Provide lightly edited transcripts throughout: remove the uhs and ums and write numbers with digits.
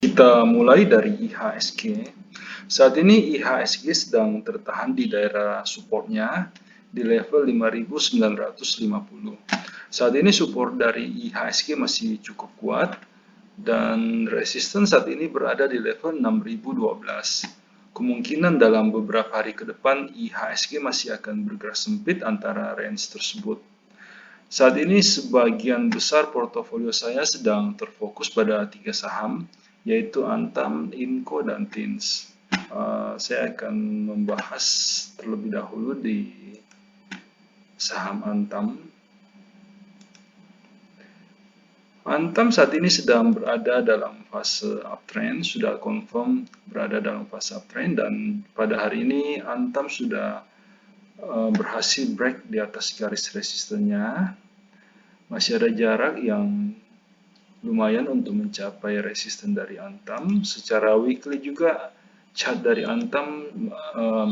Kita mulai dari IHSG. Saat ini IHSG sedang tertahan di daerah supportnya di level 5.950. Saat ini support dari IHSG masih cukup kuat dan resisten saat ini berada di level 6.012. Kemungkinan dalam beberapa hari ke depan IHSG masih akan bergerak sempit antara range tersebut. Saat ini sebagian besar portofolio saya sedang terfokus pada 3 saham, yaitu Antam, Inco, dan Tins. Saya akan membahas terlebih dahulu di saham Antam. Antam saat ini sedang berada dalam fase uptrend, sudah confirm berada dalam fase uptrend, dan pada hari ini Antam sudah berhasil break di atas garis resistennya. Masih ada jarak yang lumayan untuk mencapai resisten dari Antam. Secara weekly juga chart dari Antam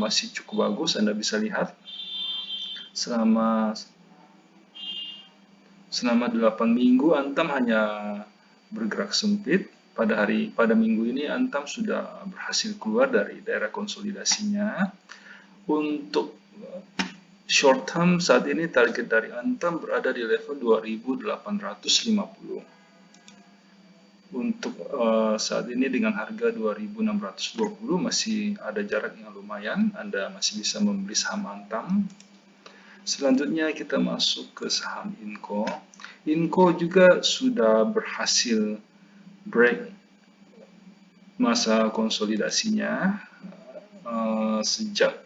masih cukup bagus. Anda bisa lihat selama 8 minggu Antam hanya bergerak sempit. Pada minggu ini Antam sudah berhasil keluar dari daerah konsolidasinya. Untuk short term saat ini target dari Antam berada di level 2850. Untuk saat ini dengan harga 2620 masih ada jarak yang lumayan, Anda masih bisa membeli saham Antam. Selanjutnya kita masuk ke saham Inco. Inco juga sudah berhasil break masa konsolidasinya sejak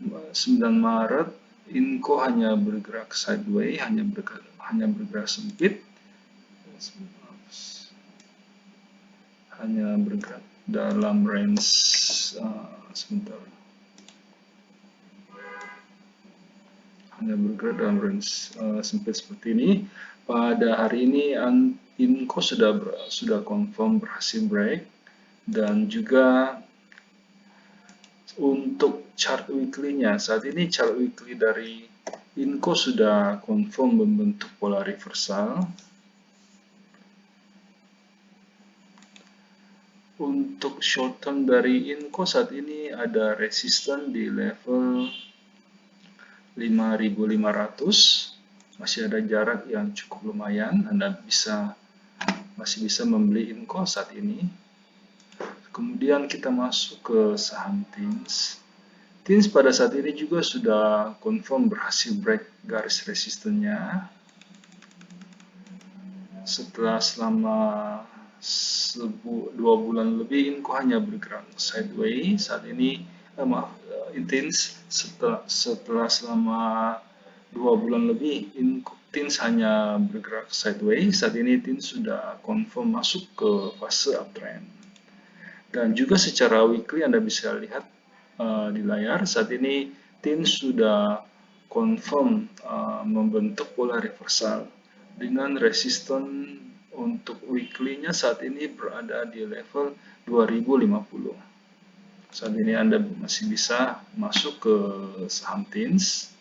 9 Maret. Inco hanya bergerak sideways, hanya bergerak sempit, hanya bergerak dalam range sempit seperti ini. Pada hari ini Inco sudah confirm berhasil break, dan juga untuk chart weekly-nya saat ini chart weekly dari Inco sudah confirm membentuk pola reversal. Untuk short term dari Inco saat ini ada resisten di level 5.500. Masih ada jarak yang cukup lumayan. Anda masih bisa membeli Inco saat ini. Kemudian kita masuk ke saham Tins. Tins pada saat ini juga sudah confirm berhasil break garis resistennya. Setelah selama 2 bulan lebih Inco hanya bergerak sideways. Saat ini Tins setelah selama 2 bulan lebih Tins hanya bergerak sideways. Saat ini Tins sudah confirm masuk ke fase uptrend. Dan juga secara weekly Anda bisa lihat di layar saat ini Tins sudah confirm membentuk pola reversal dengan resisten untuk weekly-nya saat ini berada di level 2050. Saat ini Anda masih bisa masuk ke saham Tins.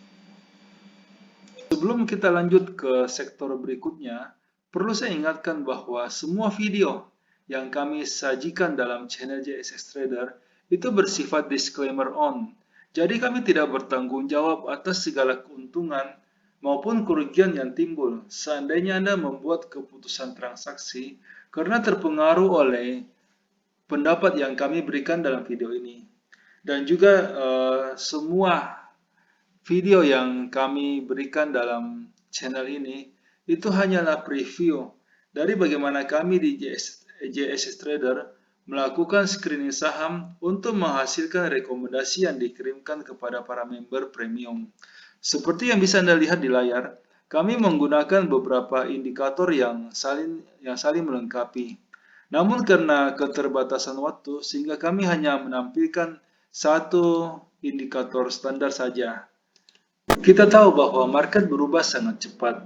Sebelum kita lanjut ke sektor berikutnya, perlu saya ingatkan bahwa semua video yang kami sajikan dalam channel JSX Trader itu bersifat disclaimer on. Jadi kami tidak bertanggung jawab atas segala keuntungan maupun kerugian yang timbul seandainya Anda membuat keputusan transaksi karena terpengaruh oleh pendapat yang kami berikan dalam video ini. Dan juga semua video yang kami berikan dalam channel ini itu hanyalah preview dari bagaimana kami di JSX Trader melakukan screening saham untuk menghasilkan rekomendasi yang dikirimkan kepada para member premium. Seperti yang bisa Anda lihat di layar, kami menggunakan beberapa indikator yang saling melengkapi. Namun karena keterbatasan waktu, sehingga kami hanya menampilkan satu indikator standar saja. Kita tahu bahwa market berubah sangat cepat.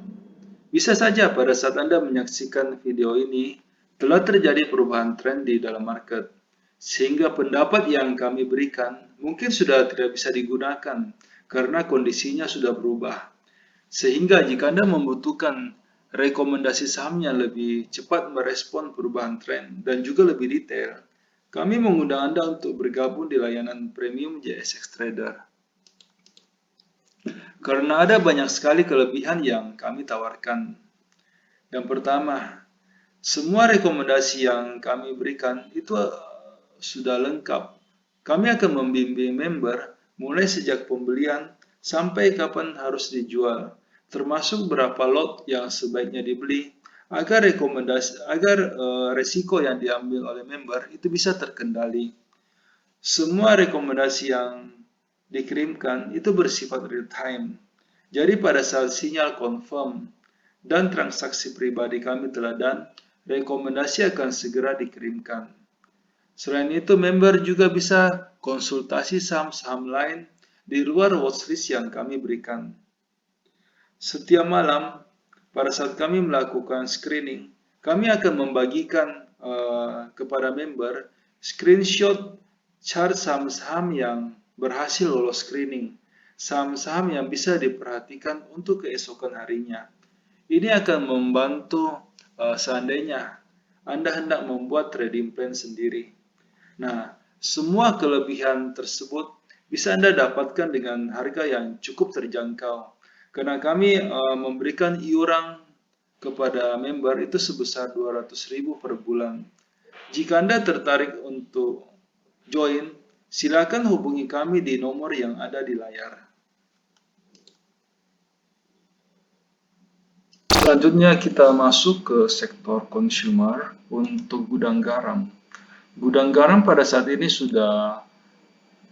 Bisa saja pada saat Anda menyaksikan video ini, telah terjadi perubahan tren di dalam market. Sehingga pendapat yang kami berikan mungkin sudah tidak bisa digunakan karena kondisinya sudah berubah. Sehingga jika Anda membutuhkan rekomendasi sahamnya lebih cepat merespon perubahan tren dan juga lebih detail, kami mengundang Anda untuk bergabung di layanan premium JSX Trader. Karena ada banyak sekali kelebihan yang kami tawarkan. Yang pertama, semua rekomendasi yang kami berikan itu sudah lengkap. Kami akan membimbing member mulai sejak pembelian sampai kapan harus dijual, termasuk berapa lot yang sebaiknya dibeli agar resiko yang diambil oleh member itu bisa terkendali. Semua rekomendasi yang dikirimkan itu bersifat real time. Jadi pada saat sinyal confirm dan transaksi pribadi kami telah done, rekomendasi akan segera dikirimkan. Selain itu, member juga bisa konsultasi saham-saham lain di luar watchlist yang kami berikan. Setiap malam, pada saat kami melakukan screening, kami akan membagikan kepada member screenshot chart saham-saham yang berhasil lolos screening, saham-saham yang bisa diperhatikan untuk keesokan harinya. Ini akan membantu seandainya Anda hendak membuat trading plan sendiri. Nah, semua kelebihan tersebut bisa Anda dapatkan dengan harga yang cukup terjangkau. Karena kami memberikan iuran kepada member itu sebesar 200.000 per bulan. Jika Anda tertarik untuk join, silakan hubungi kami di nomor yang ada di layar. Selanjutnya kita masuk ke sektor consumer untuk gudang garam. Gudang garam pada saat ini sudah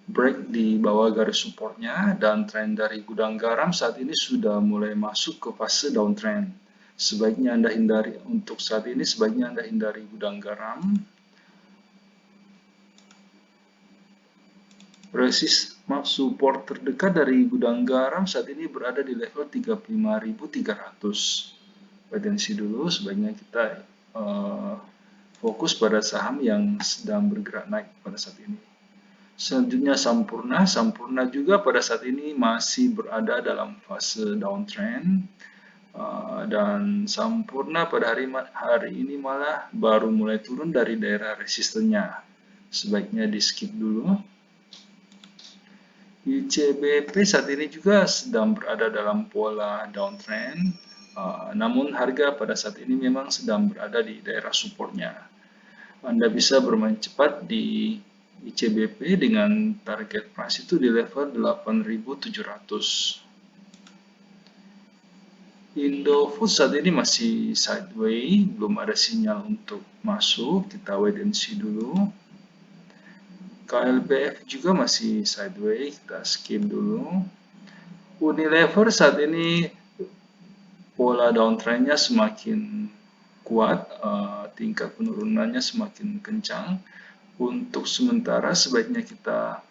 break di bawah garis supportnya dan tren dari gudang garam saat ini sudah mulai masuk ke fase downtrend. Sebaiknya Anda hindari untuk saat ini gudang garam. Support terdekat dari gudang garam saat ini berada di level 35.300. Wait and see dulu, sebaiknya kita fokus pada saham yang sedang bergerak naik pada saat ini. Selanjutnya Sampurna juga pada saat ini masih berada dalam fase downtrend. Dan Sampurna pada hari ini malah baru mulai turun dari daerah resistennya. Sebaiknya di skip dulu. ICBP saat ini juga sedang berada dalam pola downtrend, namun harga pada saat ini memang sedang berada di daerah supportnya. Anda bisa bermain cepat di ICBP dengan target price itu di level 8.700. Indofood saat ini masih sideways, belum ada sinyal untuk masuk, kita wait and see dulu. KLBF juga masih sideways, kita skip dulu. Unilever saat ini pola downtrendnya semakin kuat, tingkat penurunannya semakin kencang. Untuk sementara sebaiknya kita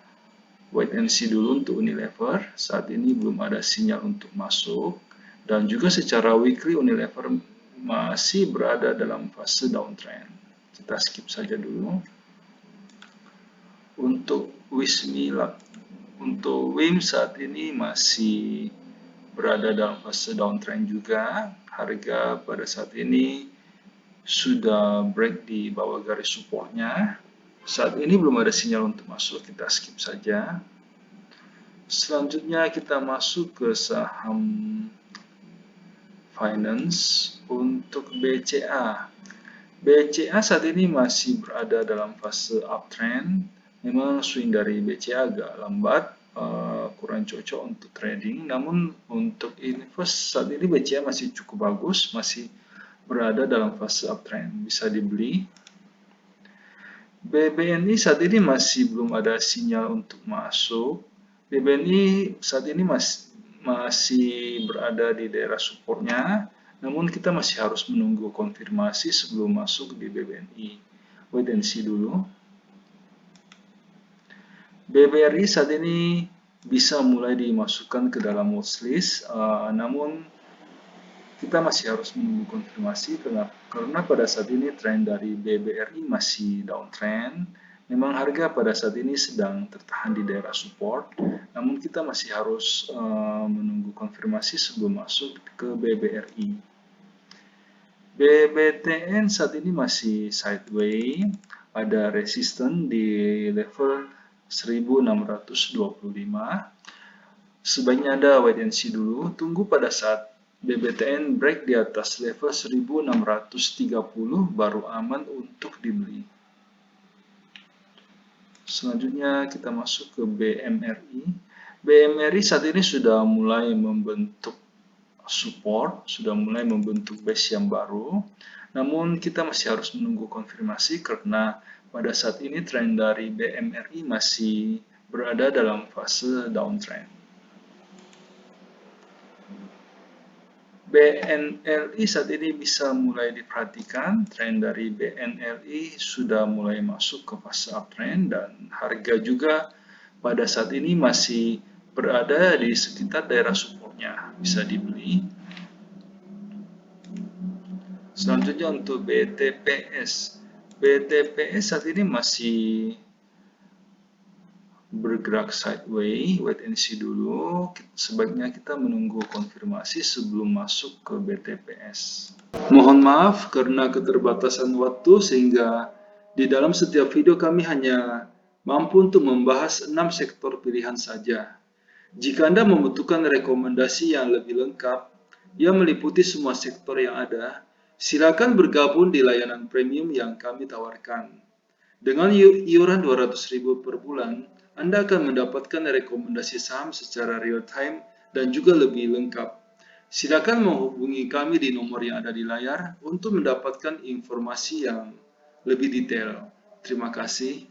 wait and see dulu untuk Unilever. Saat ini belum ada sinyal untuk masuk. Dan juga secara weekly Unilever masih berada dalam fase downtrend. Kita skip saja dulu. Untuk WIM saat ini masih berada dalam fase downtrend juga. Harga pada saat ini sudah break di bawah garis supportnya. Saat ini belum ada sinyal untuk masuk, kita skip saja. Selanjutnya kita masuk ke saham finance untuk BCA. BCA saat ini masih berada dalam fase uptrend. Memang swing dari BCA agak lambat, kurang cocok untuk trading. Namun untuk invest saat ini BCA masih cukup bagus, masih berada dalam fase uptrend, bisa dibeli. BBNI saat ini masih belum ada sinyal untuk masuk. BBNI saat ini masih berada di daerah supportnya, namun kita masih harus menunggu konfirmasi sebelum masuk di BBNI. Wait and see dulu. BBRI saat ini bisa mulai dimasukkan ke dalam watchlist, namun kita masih harus menunggu konfirmasi karena pada saat ini tren dari BBRI masih downtrend. Memang harga pada saat ini sedang tertahan di daerah support, namun kita masih harus menunggu konfirmasi sebelum masuk ke BBRI. BBTN saat ini masih sideways, ada resisten di level 1625. Sebaiknya Anda wait and see dulu, tunggu pada saat BBTN break di atas level 1630 baru aman untuk dibeli. Selanjutnya kita masuk ke BMRI. BMRI saat ini sudah mulai membentuk support, sudah mulai membentuk base yang baru. Namun kita masih harus menunggu konfirmasi karena pada saat ini tren dari BMRI masih berada dalam fase downtrend. BNLI saat ini bisa mulai diperhatikan, tren dari BNLI sudah mulai masuk ke fase uptrend dan harga juga pada saat ini masih berada di sekitar daerah supportnya, bisa dibeli. Selanjutnya untuk BTPS. BTPS saat ini masih bergerak sideways, wait and see dulu. Sebaiknya kita menunggu konfirmasi sebelum masuk ke BTPS. Mohon maaf karena keterbatasan waktu sehingga di dalam setiap video kami hanya mampu untuk membahas 6 sektor pilihan saja. Jika Anda membutuhkan rekomendasi yang lebih lengkap yang meliputi semua sektor yang ada, silakan bergabung di layanan premium yang kami tawarkan. Dengan iuran 200.000 per bulan, Anda akan mendapatkan rekomendasi saham secara real time dan juga lebih lengkap. Silakan menghubungi kami di nomor yang ada di layar untuk mendapatkan informasi yang lebih detail. Terima kasih.